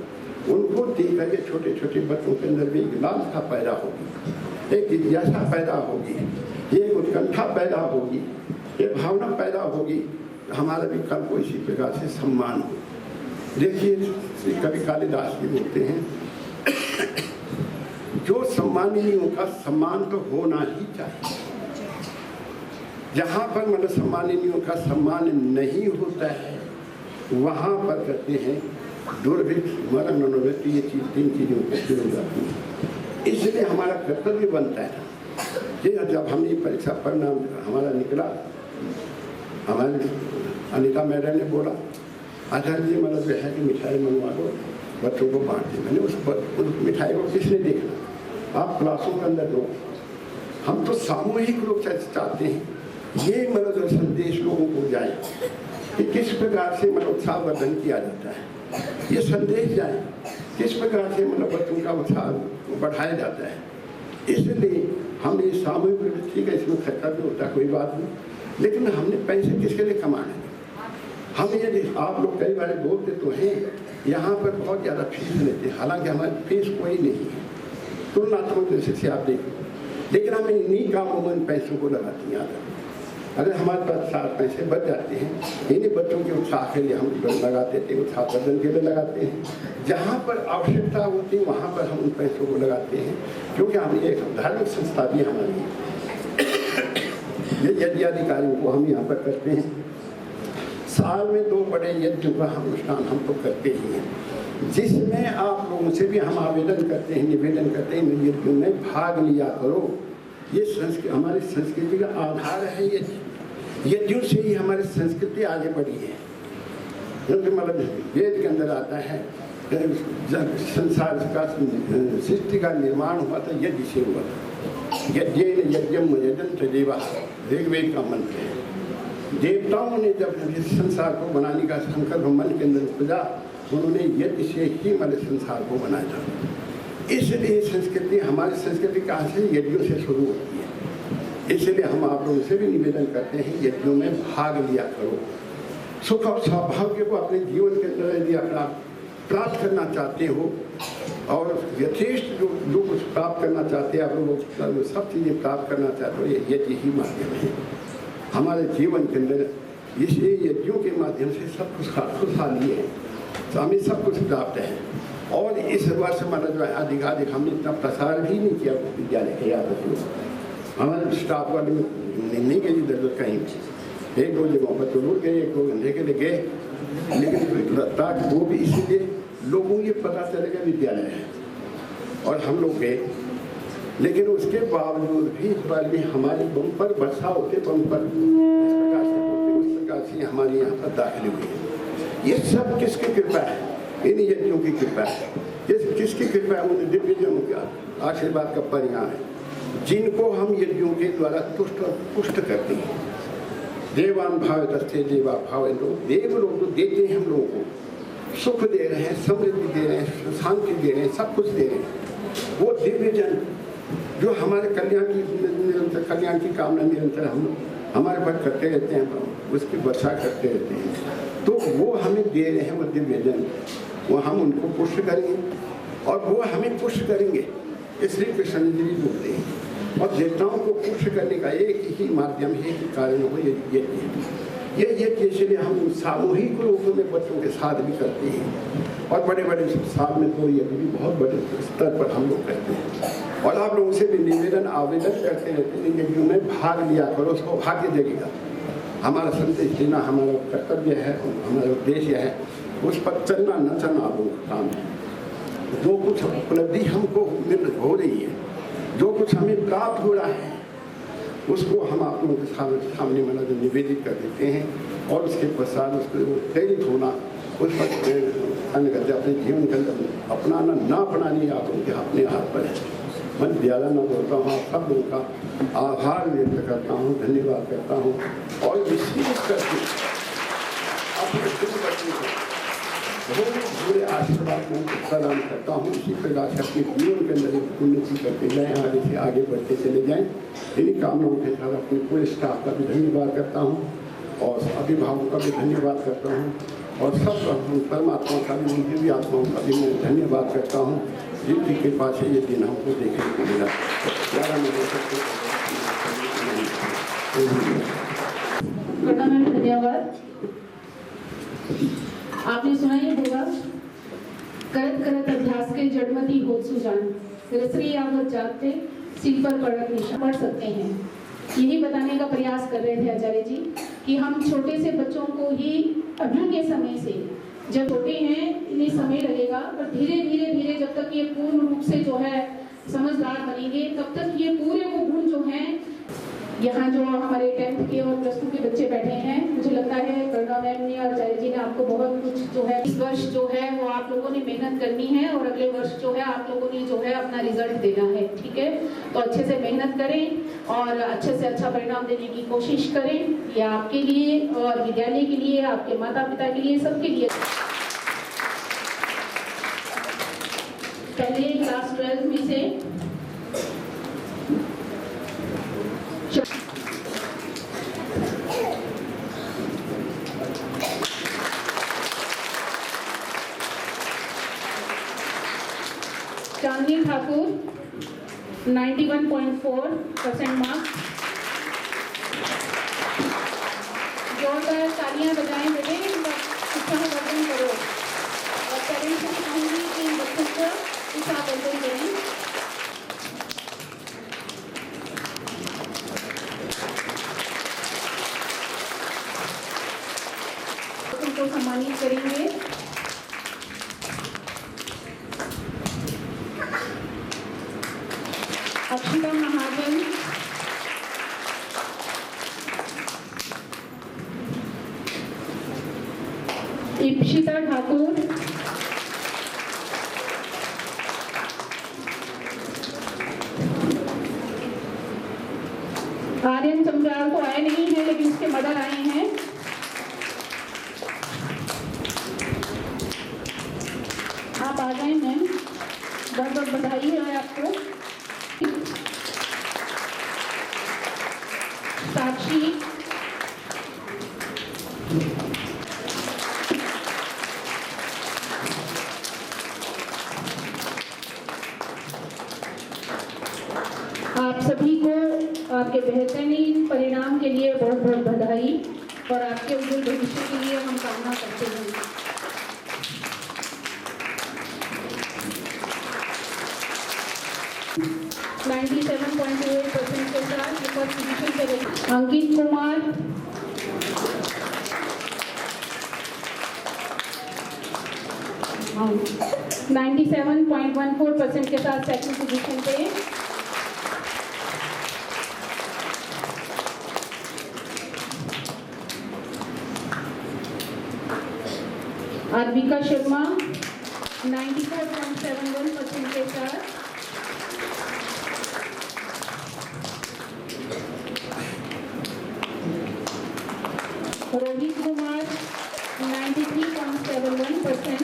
उनको देख करके छोटे छोटे बच्चों के अंदर भी एक लालसा पैदा होगी, एक जिज्ञासा पैदा होगी, एक उत्कंठा पैदा होगी, एक भावना पैदा होगी, हमारा भी कल को इसी प्रकार से सम्मान हो। देखिए कवि कालिदास जी बोलते हैं जो सम्माननीयों का सम्मान तो होना ही चाहिए। जहाँ पर मतलब सम्माननीयों का सम्मान नहीं होता है वहाँ पर कहते हैं दुर्भिक्ष मरण मनोवृत्ति, ये तीन चीज़ों को शुरू हो जाती है। इसलिए हमारा कर्तव्य बनता है कि जब हम ये परीक्षा परिणाम हमारा निकला, हमारे अनिता मैडम ने बोला आचार्य जी मतलब जो है कि मिठाई मंगवा दो बच्चों को बांट दी। मैंने उस मिठाई को किसने देखना, आप क्लासों के अंदर दो। हम तो सामूहिक रूप से चाहते हैं ये मतलब संदेश लोगों को जाए कि किस प्रकार से मतलब उत्साहवर्धन किया जाता है, ये संदेश जाए किस प्रकार से मतलब बच्चों का उत्साह बढ़ाया जाता है। इसलिए हमने ये सामूहिक रूप, ठीक है इसमें खर्चा भी होता है कोई बात नहीं, लेकिन हमने पैसे किसके लिए कमाने हैं? हम यदि आप लोग कई बार बोलते तो हैं यहाँ पर बहुत ज़्यादा फीस लेते हैं, हालांकि हमारी फीस कोई नहीं है तुलनात्मक दृष्टि से आप देखो, लेकिन हम इन्हीं कामों में पैसों को लगाते हैं। अगर हमारे पास 4 पैसे बच जाते हैं इन्हीं बच्चों के उत्साह के लिए हम लगाते थे, उत्साह वर्धन के लिए लगाते हैं। जहाँ पर आवश्यकता होती है वहाँ पर हम उन पैसों को लगाते हैं, क्योंकि हम एक धार्मिक संस्था भी हमारी ये यज्ञ अधिकारियों को हम यहाँ पर करते हैं। साल में 2 बड़े यज्ञों का हम अनुष्ठान हम तो करते ही हैं, जिसमें आप लोगों से भी हम आवेदन करते हैं, निवेदन करते हैं यज्ञों में भाग लिया करो। ये हमारी संस्कृति का आधार है, ये यज्ञों से ही हमारी संस्कृति आगे बढ़ी है। क्योंकि मतलब वेद के अंदर आता है जब संसार का सृष्टि का निर्माण हुआ था यज्ञ से हुआ था। यज्ञेन यज्ञम यजन्त देवा ऋग्वेद का मंत्र है। देवताओं ने जब इस संसार को बनाने का संकल्प मन के अंदर उपजा, उन्होंने यज्ञ से ही हमारे संसार को बनाया था। इसलिए संस्कृति, हमारी संस्कृति कहाँ से? यज्ञों से शुरू होती है। इसलिए हम आप लोगों से भी निवेदन करते हैं यज्ञों में भाग लिया करो। सुख और सौभाग्य को अपने जीवन के अंदर यदि अपना प्राप्त करना चाहते हो और यथेष्ट जो कुछ प्राप्त करना चाहते हैं आप लोग सब चीज़ें प्राप्त करना चाहते हो, ये यज्ञ ही माध्यम है हमारे जीवन के अंदर। इसलिए यज्ञों के माध्यम से सब कुछ खुशहाली है, तो हमें सब कुछ प्राप्त है। और इस वर्ष हमारा जो है अधिकाधिक हमने इतना प्रसार भी नहीं किया विद्यालय के याद रखिए। हमारे स्टाफ वाले में नहीं गई जरूरत कहीं, 1-2 जगहों पर जरूर गए, 1-2 घंटे के लिए गए, लेकिन ताकि वो भी इसलिए लोगों को ये पता चलेगा विद्यालय है और हम लोग गए। लेकिन उसके बावजूद भी इस बार भी हमारे बम पर वर्षा होते बम पर इस प्रकार से होते उस प्रकार से हमारे यहाँ पर दाखिल हुए। ये सब किसकी कृपा है? इन यज्ञों की कृपा है। किसकी कृपा है? उन दिव्यजनों का आशीर्वाद का परिणाम है, जिनको हम यज्ञों के द्वारा तुष्ट और पुष्ट करते हैं। देवान भाव दस्ते देवा भाव, देव लोग तो देते हैं हम लोगों को, सुख दे रहे हैं, समृद्धि दे रहे हैं, शांति दे रहे हैं, सब कुछ दे रहे हैं। वो दिव्यजन जो हमारे कल्याण की कामना निरंतर हम हमारे पर करते रहते हैं, उसकी वर्षा करते रहते हैं, तो वो हमें दे रहे हैं वो दिव्यजन, वो हम उनको पुष्ट करेंगे और वो हमें पुष्ट करेंगे। इसलिए कृष्ण जी भी बोलते हैं। और देवताओं को पुष्ट करने का एक ही माध्यम है कि कारण हो ये यज्ञ। इसलिए हम सामूहिक रूप में बच्चों के साथ भी करते हैं और बड़े बड़े साल में तो यज्ञ भी बहुत बड़े स्तर पर हम लोग करते हैं। और आप लोगों से भी निवेदन आवेदन करते रहते हैं यज्ञों में भाग लिया करो, सौभाग्य जगेगा। हमारा संदेश देना हमारा कर्तव्य है, हमारा उद्देश्य है, उस पर चलना न चलना आप लोगों का काम है। जो कुछ उपलब्धि हमको हो रही है, जो कुछ हमें प्राप्त हो रहा है, उसको हम आप लोगों के सामने मतलब निवेदित कर देते हैं और उसके पश्चात उसको प्रेरित होना, उस पर अपने जीवन के अंदर अपनाना ना अपनानी आप लोगों के अपने हाथ पर है। मैं ज़्यादा न बोलता हूँ, सब लोगों का आभार व्यक्त करता हूँ, धन्यवाद करता हूँ और विशेष करके अपने बच्चों को बहुत बुरे आशीर्वाद प्रदान करता हूँ। इसी प्रकार से अपने जीवन के अंदर उन्नति करते जाएँ, आगे से आगे बढ़ते चले जाएँ। इन्हीं कामनाओं के साथ अपने पूरे स्टाफ का भी धन्यवाद करता हूँ और अभिभावकों का भी धन्यवाद करता हूँ और सब परमात्मा का भी, दिव्य आत्माओं का भी मैं धन्यवाद करता हूँ जिनकी कृपा से ये दिन हमको देखने को मिला। धन्यवाद। आपने सुना ही होगा, करत करत अभ्यास के जड़मती हो सुजान, रसरी आवत जागते सिर पर पड़त निशान। पढ़ सकते हैं। यही बताने का प्रयास कर रहे थे आचार्य जी कि हम छोटे से बच्चों को ही अभी के समय से, जब छोटे हैं इन्हें समय लगेगा, पर धीरे धीरे धीरे जब तक ये पूर्ण रूप से जो है समझदार बनेंगे, तब तक ये पूरे वो गुण जो हैं, यहाँ जो हमारे 10th के और +2 के बच्चे बैठे हैं, मुझे लगता पता है करुणा मैम ने और जय जी ने आपको बहुत कुछ जो है इस वर्ष जो है वो आप लोगों ने मेहनत करनी है और अगले वर्ष जो है आप लोगों ने जो है अपना रिजल्ट देना है, ठीक है। तो अच्छे से मेहनत करें और अच्छे से अच्छा परिणाम देने की कोशिश करें। ये आपके लिए और विद्यालय के लिए, आपके माता पिता के लिए, सबके लिए। पहले क्लास 12 में से चांदनी ठाकुर 91.4% मार्क्स। जोरदार तालियां बजाएं बेटे, उत्साहवर्धन करो और पेरेंट्स से कहूंगी कि बच्चों को उत्साहवर्धन करें। उनको सम्मानित करेंगे। अक्षिता महाजन, इप्सिता ठाकुर, आर्यन चमराल तो आए नहीं है लेकिन उसके मदर आए हैं। आप आ जाए मैम, बहुत बहुत बधाई है आपको। साक्षी, आप सभी को आपके बेहतरीन परिणाम के लिए बहुत बहुत बधाई और आपके उज्जवल भविष्य के लिए हम कामना करते हैं। %97.28% के साथ फर्स्ट पोजीशन पे रहे। अंकित कुमार, हाँ 97.14% के साथ सेकंड पोजीशन पे। अर्विका शर्मा 94.71% के साथ। रोहित कुमार 93.71%।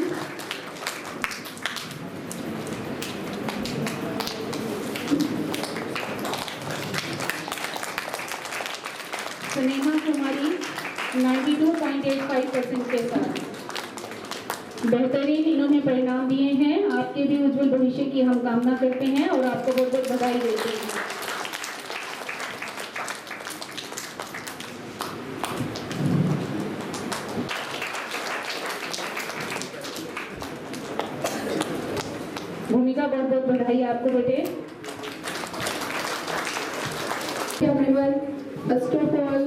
स्नेहा कुमारी 92.85% के साथ। बेहतरीन इन्होंने परिणाम दिए हैं। आपके भी उज्जवल भविष्य की हम कामना करते हैं और आपको बहुत बहुत बधाई देते हैं। भूमिका, बहुत बहुत बधाई आपको बेटे। Everyone, first of all,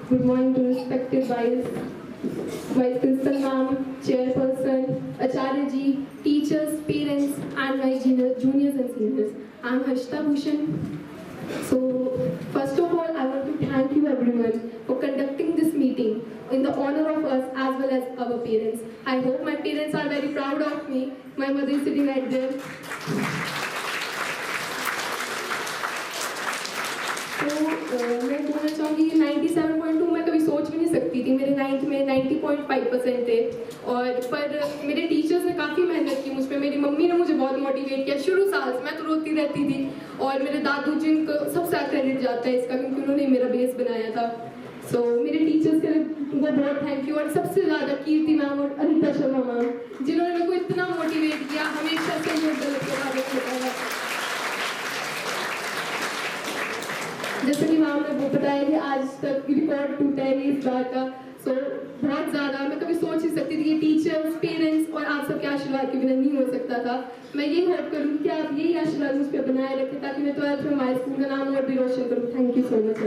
good morning to respected Vice Principal Ma'am, Chairperson, Acharya ji, teachers, parents, and my juniors and seniors. I'm Harshita Bhushan. So, first of all, I want to thank you everyone for conducting this meeting in the honor of us as well as our parents. I hope my parents are very proud of me. My mother is sitting right there. तो मैं बोलना चाहूँगी 97.2 मैं कभी सोच भी नहीं सकती थी। मेरे 9th में 90.5% थे और पर मेरे टीचर्स ने काफ़ी मेहनत की मुझ पर। मेरी मम्मी ने मुझे बहुत मोटिवेट किया शुरू साल से। मैं तो रोती रहती थी और मेरे दादू जी को सबसे क्रेडिट जाता है इसका क्योंकि उन्होंने मेरा बेस बनाया था। सो मेरे टीचर्स के लिए बहुत थैंक यू और सबसे ज़्यादा कीर्ति मैम और अनिता शर्मा मैम जिन्होंने मेरे को इतना मोटिवेट किया, हमेशा से बताया। जैसे कि मैम ने वो बताया कि आज तक रिकॉर्ड टूटा है इस बार का। सो बहुत ज़्यादा मैं कभी सोच नहीं सकती थी कि टीचर्स, पेरेंट्स और आप सबके आशीर्वाद के बिना नहीं हो सकता था। मैं ये होप करूँ कि आप यही आशीर्वाद मुझ पर बनाए रखें ताकि मैं 12th में हमारे स्कूल का नाम और भी रोशन करूँ। Thank you so much.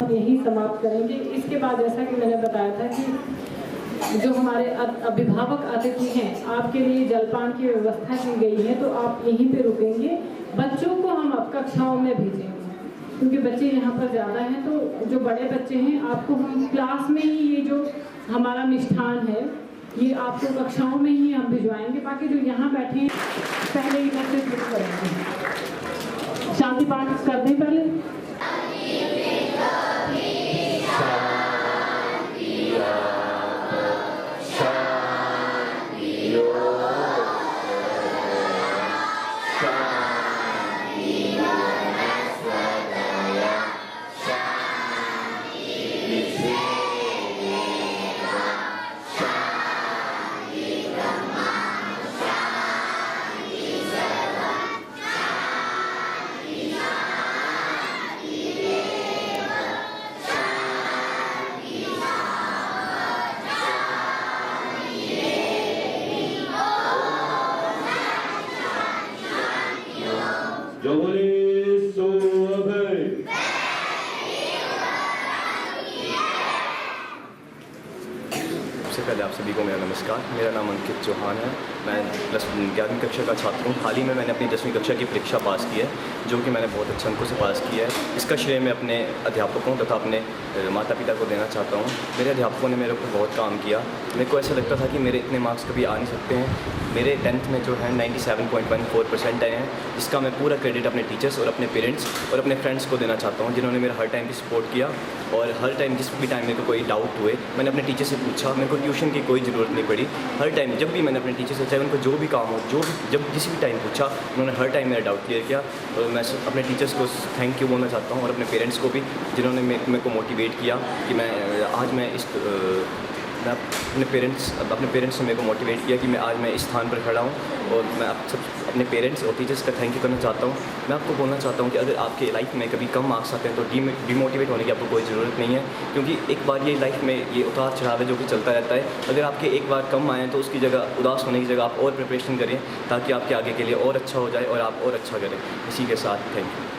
हम यही समाप्त करेंगे। इसके बाद जैसा कि मैंने बताया था कि जो हमारे अभिभावक अतिथि हैं, आपके लिए जलपान की व्यवस्था की गई है, तो आप यहीं पे रुकेंगे। बच्चों को हम अब कक्षाओं में भेजेंगे। क्योंकि बच्चे यहाँ पर ज़्यादा हैं, तो जो बड़े बच्चे हैं आपको हम क्लास में ही ये जो हमारा मिष्ठान है ये आपको कक्षाओं में ही हम भिजवाएंगे। बाकी जो यहाँ बैठे हैं पहले ही मैसेज शुरू करेंगे। शांति पाठ कर दें पहले। जो बोले सो अभय। सबसे पहले आप सभी को मेरा नमस्कार। मेरा नाम अंकित चौहान है। मैं प्लस 11वीं कक्षा का छात्र हूँ। हाल ही में मैंने अपनी 10वीं कक्षा की परीक्षा पास की है, जो कि मैंने बहुत अच्छे अंकों से पास किया है। इसका श्रेय मैं अपने अध्यापकों तथा अपने माता पिता को देना चाहता हूँ। मेरे अध्यापकों ने मेरे ऊपर बहुत काम किया। मेरे को ऐसा लगता था कि मेरे इतने मार्क्स कभी आ नहीं सकते हैं। मेरे 10th में जो है 97.14% आए हैं, जिसका मैं पूरा क्रेडिट अपने टीचर्स और अपने पेरेंट्स और अपने फ्रेंड्स को देना चाहता हूँ, जिन्होंने मेरा हर टाइम भी सपोर्ट किया। और हर टाइम जिस भी टाइम मेरे को कोई डाउट हुए मैंने अपने टीचर से पूछा। मेरे को ट्यूशन की कोई ज़रूरत नहीं पड़ी। हर टाइम जब भी मैंने अपने टीचर से, चाहे उनको जो भी काम हो, जब किसी भी टाइम पूछा, उन्होंने हर टाइम मेरा डाउट क्लियर किया। और मैं अपने टीचर्स को थैंक यू बोलना चाहता हूँ और अपने पेरेंट्स को भी, जिन्होंने मेरे को मोटिवेट किया कि मैं अपने पेरेंट्स ने मेरे को मोटिवेट किया कि आज मैं इस स्थान पर खड़ा हूँ। और मैं अपने पेरेंट्स और टीचर्स का थैंक यू करना चाहता हूँ। मैं आपको बोलना चाहता हूँ कि अगर आपके लाइफ में कभी कम मार्क्स आते हैं तो डिमोटिवेट होने की आपको कोई ज़रूरत नहीं है, क्योंकि एक बार ये लाइफ में ये उतार चढ़ाव है जो कि चलता रहता है। अगर आपके एक बार कम आए तो उसकी जगह, उदास होने की जगह आप और प्रिपरेशन करें, ताकि आपके आगे के लिए और अच्छा हो जाए और आप और अच्छा करें। इसी के साथ थैंक यू।